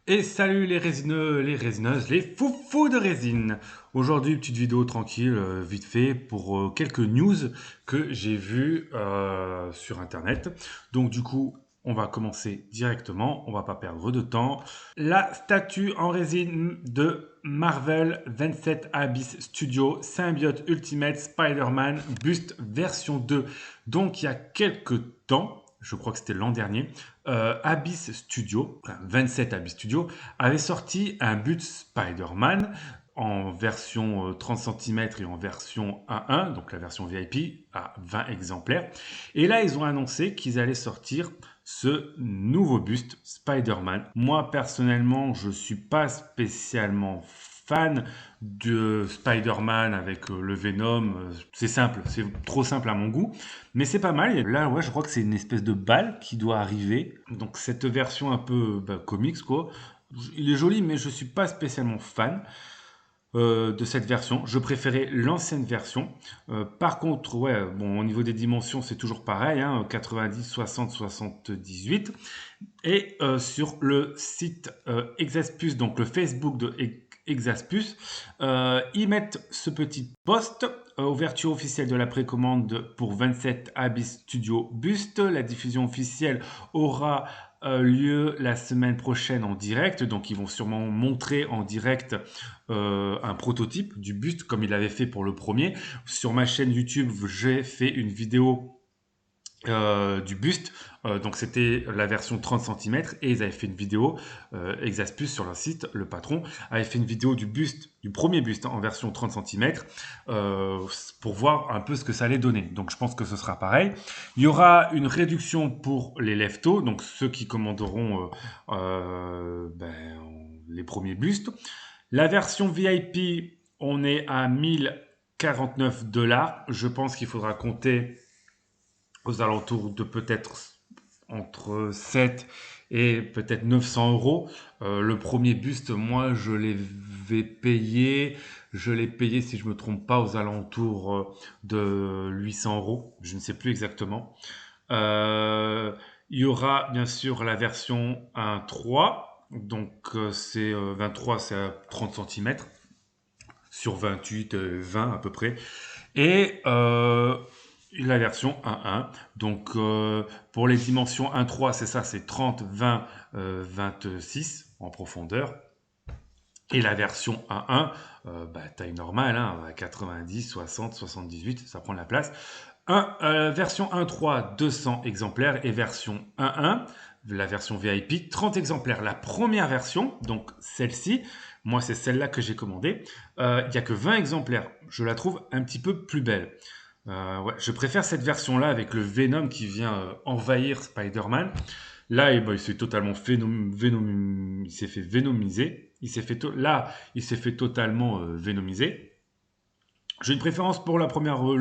Et salut les résineux, les résineuses, les foufous de résine. Aujourd'hui, petite vidéo tranquille, vite fait, pour quelques news que j'ai vues sur Internet. Donc du coup, on va commencer directement, on va pas perdre de temps. La statue en résine de Marvel 27 Abyss Studio Symbiote Ultimate Spider-Man Buste version 2. Donc il y a quelques temps, je crois que c'était l'an dernier, Abyss Studio, enfin 27 Abyss Studio, avait sorti un but Spider-Man en version 30 cm et en version 1.1, donc la version VIP à 20 exemplaires. Et là, ils ont annoncé qu'ils allaient sortir ce nouveau buste Spider-Man. Moi, personnellement, je ne suis pas spécialement fan de Spider-Man avec le Venom. C'est simple, c'est trop simple à mon goût. Mais c'est pas mal. Et là, ouais, je crois que c'est une espèce de balle qui doit arriver. Donc cette version un peu comics, quoi. Il est joli, mais je suis pas spécialement fan de cette version. Je préférais l'ancienne version. Par contre, ouais, bon, au niveau des dimensions, c'est toujours pareil, hein, 90, 60, 78. Et sur le site Exaspus, donc le Facebook de Exaspus, ils mettent ce petit post. Ouverture officielle de la précommande pour 27 Abyss Studio Buste. La diffusion officielle aura lieu la semaine prochaine en direct. Donc ils vont sûrement montrer en direct un prototype du buste comme il avait fait pour le premier. Sur ma chaîne YouTube, j'ai fait une vidéo du buste. Donc c'était la version 30 cm et ils avaient fait une vidéo, Exaspus sur leur site, le patron avait fait une vidéo du buste, du premier buste en version 30 cm pour voir un peu ce que ça allait donner. Donc je pense que ce sera pareil. Il y aura une réduction pour les leftos, donc ceux qui commanderont les premiers bustes. La version VIP, on est à 1049 $. Je pense qu'il faudra compter aux alentours de peut-être entre 7 et peut-être 900 euros. Le premier buste, moi, je l'ai payé, si je ne me trompe pas, aux alentours de 800 euros. Je ne sais plus exactement. Euh, il y aura bien sûr la version 1.3. Donc, c'est 23, c'est à 30 cm sur 28, 20 à peu près. Et la version 1.1. Donc pour les dimensions 1.3, c'est ça, c'est 30, 20, 26 en profondeur. Et la version 1.1, taille normale, hein, 90, 60, 78, ça prend la place. Version 1.3, 200 exemplaires. Et version 1.1, la version VIP, 30 exemplaires. La première version, donc celle-ci, moi c'est celle-là que j'ai commandée, il n'y a que 20 exemplaires. Je la trouve un petit peu plus belle. Ouais, je préfère cette version-là avec le Venom qui vient envahir Spider-Man. Là, il s'est totalement il s'est fait vénomiser. Là, il s'est fait totalement vénomiser. J'ai une préférence pour le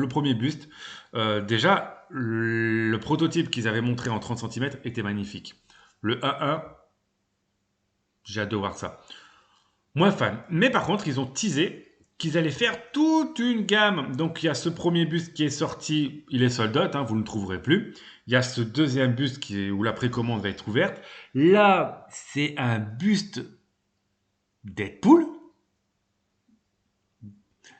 premier buste. Déjà, le prototype qu'ils avaient montré en 30 cm était magnifique. Le 1-1, j'ai hâte de voir ça. Moins fan. Mais par contre, ils ont teasé qu'ils allaient faire toute une gamme. Donc il y a ce premier buste qui est sorti, il est sold out, hein, vous ne le trouverez plus. Il y a ce deuxième buste où la précommande va être ouverte. Là, c'est un buste Deadpool.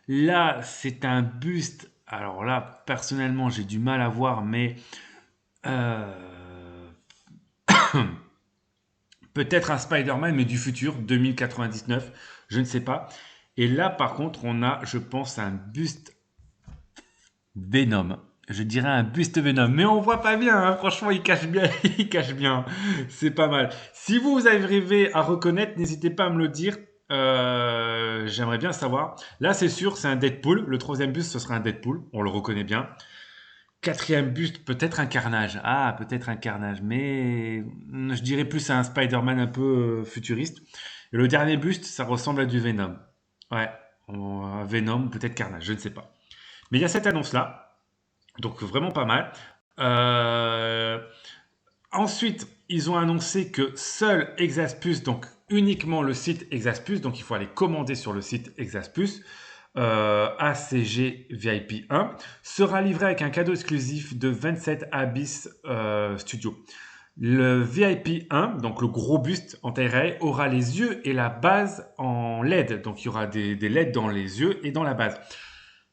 Là, c'est un buste. Alors là, personnellement, j'ai du mal à voir, mais euh, peut-être un Spider-Man, mais du futur, 2099, je ne sais pas. Et là, par contre, on a, je pense, un buste Venom. Je dirais un buste Venom, mais on voit pas bien, hein. Franchement, il cache bien, il cache bien. C'est pas mal. Si vous arrivez à reconnaître, n'hésitez pas à me le dire. J'aimerais bien savoir. Là, c'est sûr, c'est un Deadpool. Le troisième buste, ce sera un Deadpool. On le reconnaît bien. Quatrième buste, peut-être un Carnage. Ah, peut-être un Carnage, mais je dirais plus à un Spider-Man un peu futuriste. Et le dernier buste, ça ressemble à du Venom. Ouais, Venom, peut-être Carnage, je ne sais pas. Mais il y a cette annonce-là, donc vraiment pas mal. Euh, Ensuite, ils ont annoncé que seul Exaspus, donc uniquement le site Exaspus, donc il faut aller commander sur le site Exaspus, ACG VIP 1, sera livré avec un cadeau exclusif de 27 Abyss Studio. Le VIP 1, donc le gros buste en taille réelle, aura les yeux et la base en LED. Donc il y aura des LED dans les yeux et dans la base.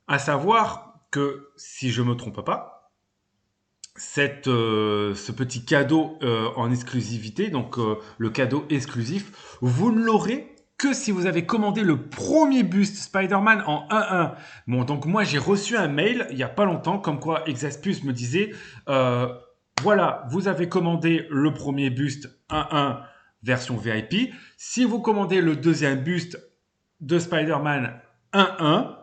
À savoir que, si je ne me trompe pas, ce petit cadeau en exclusivité, donc le cadeau exclusif, vous ne l'aurez que si vous avez commandé le premier buste Spider-Man en 1-1. Bon, donc moi j'ai reçu un mail il n'y a pas longtemps, comme quoi Exaspus me disait voilà, vous avez commandé le premier buste 1-1 version VIP. Si vous commandez le deuxième buste de Spider-Man 1-1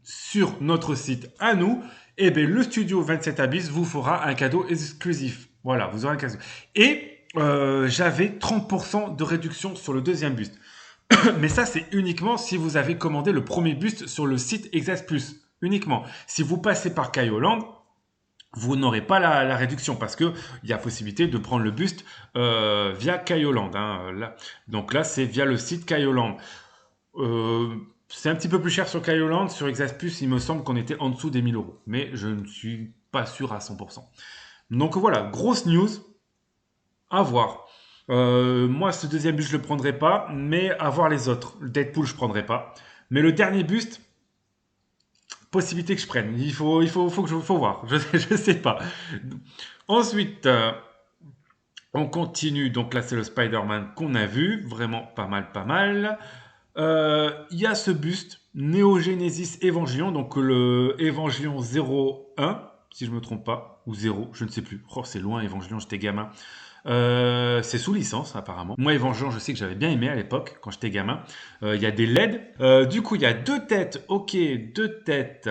sur notre site à nous, eh bien, le studio 27 Abyss vous fera un cadeau exclusif. Voilà, vous aurez un cadeau. Et j'avais 30% de réduction sur le deuxième buste. Mais ça, c'est uniquement si vous avez commandé le premier buste sur le site Exas Plus. Uniquement. Si vous passez par Kaioland, vous n'aurez pas la réduction parce qu'il y a possibilité de prendre le buste via Kaioland. Donc là, c'est via le site Kaioland. C'est un petit peu plus cher sur Kaioland. Sur Exaspus, il me semble qu'on était en dessous des 1000 euros. Mais je ne suis pas sûr à 100%. Donc voilà, grosse news. À voir. Moi, ce deuxième buste, je ne le prendrai pas. Mais à voir les autres. Le Deadpool, je ne prendrai pas. Mais le dernier buste, possibilité que je prenne. Il faut voir. Je ne sais pas. Ensuite, on continue. Donc là, c'est le Spider-Man qu'on a vu. Vraiment pas mal. Il y a ce buste Neo Genesis Evangelion, donc le Evangelion 01, si je me trompe pas, ou 0, je ne sais plus. Oh, c'est loin, Evangelion, j'étais gamin. C'est sous licence apparemment. Moi, Evangelion, je sais que j'avais bien aimé à l'époque quand j'étais gamin. Il y a des LED. Du coup, il y a deux têtes. Ok, deux têtes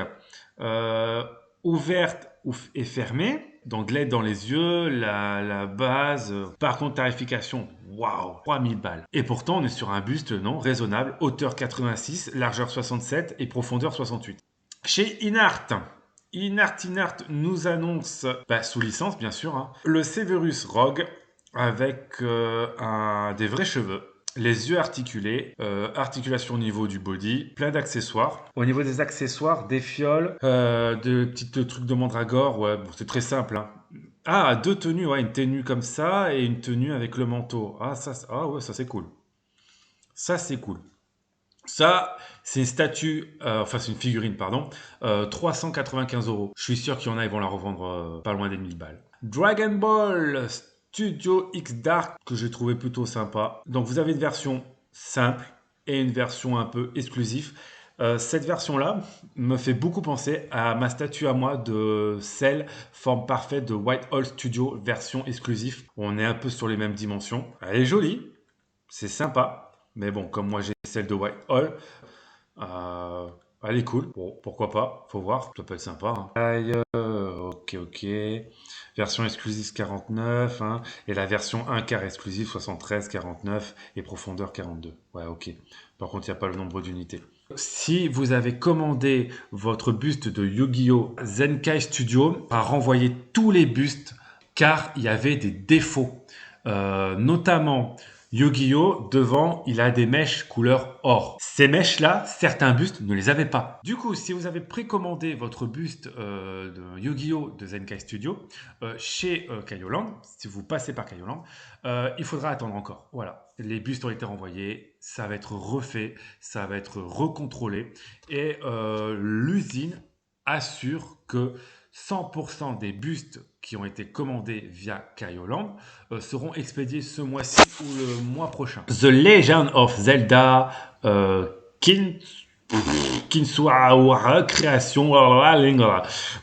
ouvertes et fermées. Donc LED dans les yeux, la base. Par contre, tarification, waouh, 3000 balles. Et pourtant, on est sur un buste non raisonnable, hauteur 86, largeur 67 et profondeur 68. Chez Inart nous annonce, sous licence bien sûr, le Severus Rogue avec des vrais cheveux. Les yeux articulés, articulation au niveau du body, plein d'accessoires. Au niveau des accessoires, des fioles, de petits trucs de mandragore, ouais, bon, c'est très simple. Ah, deux tenues, ouais, une tenue comme ça et une tenue avec le manteau. Ah, ouais, ça c'est cool. Ça c'est cool. Ça, c'est une statue, c'est une figurine, pardon, 395 euros. Je suis sûr qu'il y en a, ils vont la revendre pas loin des 1000 balles. Dragon Ball Studio X Dark, que j'ai trouvé plutôt sympa. Donc, vous avez une version simple et une version un peu exclusive. Cette version-là me fait beaucoup penser à ma statue à moi de Cell, forme parfaite de Whitehall Studio, version exclusive. On est un peu sur les mêmes dimensions. Elle est jolie, c'est sympa. Mais bon, comme moi j'ai celle de Whitehall, elle est cool. Bon, pourquoi pas, faut voir, ça peut être sympa. Ok. Version exclusive 49, et la version 1 quart exclusive 73, 49 et profondeur 42. Ouais, ok. Par contre, il n'y a pas le nombre d'unités. Si vous avez commandé votre buste de Yu-Gi-Oh! Zenkai Studio, à renvoyer tous les bustes car il y avait des défauts. Notamment Yu-Gi-Oh! Devant, il a des mèches couleur or. Ces mèches-là, certains bustes ne les avaient pas. Du coup, si vous avez précommandé votre buste de Yu-Gi-Oh! De Zenkai Studio chez Kaioland, si vous passez par Kaioland, il faudra attendre encore. Voilà, les bustes ont été renvoyés, ça va être refait, ça va être recontrôlé. Et l'usine assure que 100% des bustes qui ont été commandés via Kaioland seront expédiés ce mois-ci ou le mois prochain. The Legend of Zelda Kinsua création,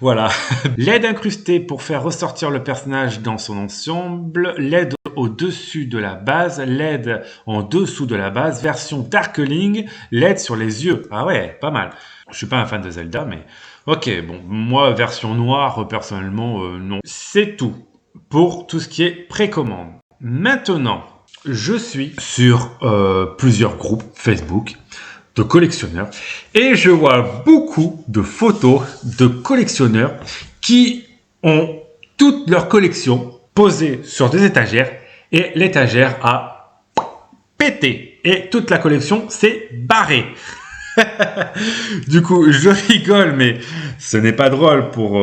voilà. LED incrusté pour faire ressortir le personnage dans son ensemble, LED au-dessus de la base, LED en dessous de la base, version Darkling, LED sur les yeux. Ah ouais, pas mal. Je suis pas un fan de Zelda, mais ok, bon, moi, version noire, personnellement, non. C'est tout pour tout ce qui est précommande. Maintenant, je suis sur plusieurs groupes Facebook de collectionneurs et je vois beaucoup de photos de collectionneurs qui ont toute leur collection posée sur des étagères et l'étagère a pété et toute la collection s'est barrée. Du coup, je rigole, mais ce n'est pas drôle pour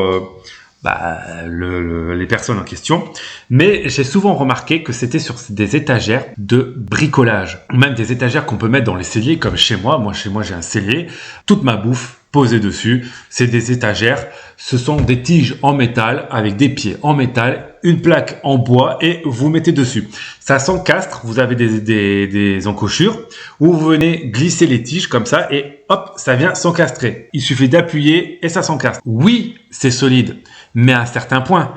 les personnes en question. Mais j'ai souvent remarqué que c'était sur des étagères de bricolage, ou même des étagères qu'on peut mettre dans les celliers, comme chez moi. Chez moi, j'ai un cellier. Toute ma bouffe posée dessus, c'est des étagères. Ce sont des tiges en métal avec des pieds en métal, une plaque en bois et vous mettez dessus. Ça s'encastre, vous avez des encochures où vous venez glisser les tiges comme ça et hop, ça vient s'encastrer. Il suffit d'appuyer et ça s'encastre. Oui, c'est solide, mais à un certain point.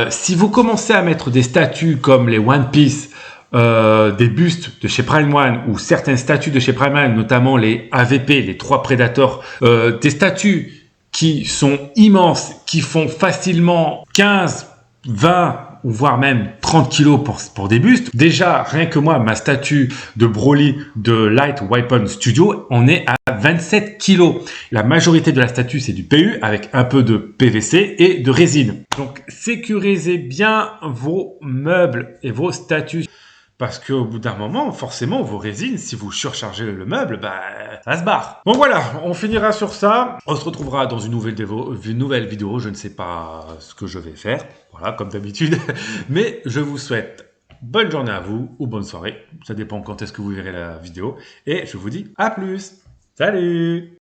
Si vous commencez à mettre des statues comme les One Piece, des bustes de chez Prime One ou certaines statues de chez Prime One, notamment les AVP, les 3 Predators, des statues qui sont immenses, qui font facilement 15, 20 ou voire même 30 kilos pour des bustes. Déjà, rien que moi, ma statue de Broly de Light Weapon Studio, on est à 27 kilos. La majorité de la statue, c'est du PU avec un peu de PVC et de résine. Donc, sécurisez bien vos meubles et vos statues. Parce qu'au bout d'un moment, forcément, vos résines, si vous surchargez le meuble, ça se barre. Bon voilà, on finira sur ça. On se retrouvera dans une nouvelle vidéo. Je ne sais pas ce que je vais faire. Voilà, comme d'habitude. Mais je vous souhaite bonne journée à vous ou bonne soirée. Ça dépend quand est-ce que vous verrez la vidéo. Et je vous dis à plus. Salut!